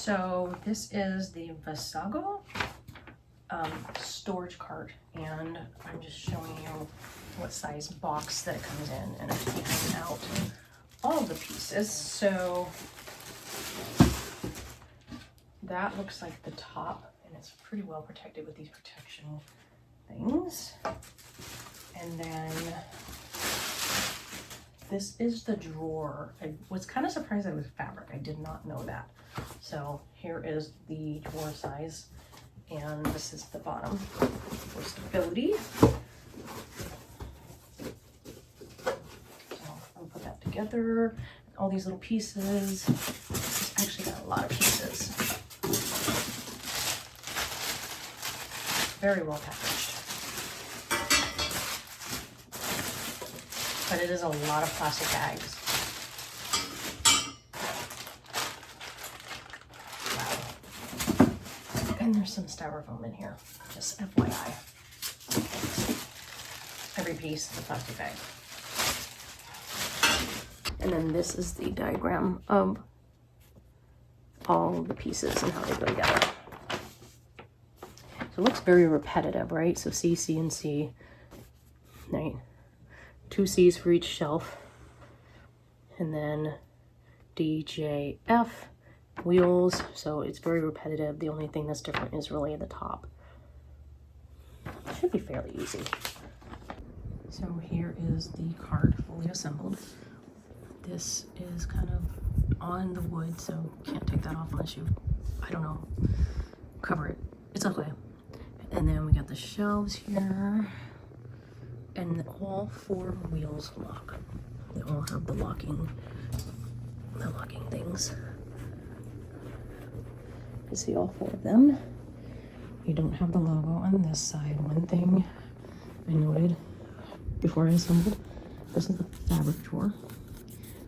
So this is the Vasago storage cart, and I'm just showing you what size box that it comes in, and it's taking out all the pieces. So that looks like the top, and it's pretty well protected with these protection things. And then this is the drawer. I was kind of surprised that it was fabric. I did not know that. So here is the drawer size, and this is the bottom for stability. So I'll put that together. All these little pieces. It's actually got a lot of pieces. Very well packaged. But it is a lot of plastic bags. Wow. And there's some styrofoam in here, just FYI. Every piece is a plastic bag. And then this is the diagram of all the pieces and how they go together. So it looks very repetitive, right? So C, C, and C, right? 2 C's for each shelf, and then D, J, F, wheels. So it's very repetitive. The only thing that's different is really at the top. It should be fairly easy. So here is the cart fully assembled. This is kind of on the wood, so can't take that off unless you, I don't know, cover it. It's okay. And then we got the shelves here. And all 4 wheels lock. They all have the locking things. You see all 4 of them. You don't have the logo on this side. One thing I noted before I assembled, this is the fabric drawer.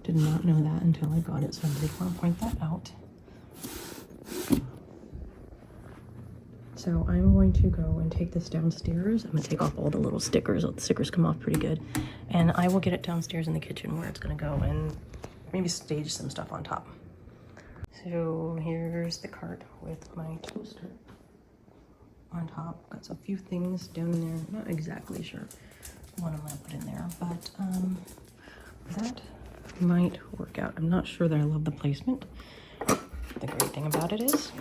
Did not know that until I got it, so I did want to point that out. So I'm going to go and take this downstairs. I'm going to take off all the little stickers. The stickers come off pretty good. And I will get it downstairs in the kitchen where it's going to go, and maybe stage some stuff on top. So here's the cart with my toaster on top. Got a few things down there. Not exactly sure what I'm going to put in there, but that might work out. I'm not sure that I love the placement. The great thing about it is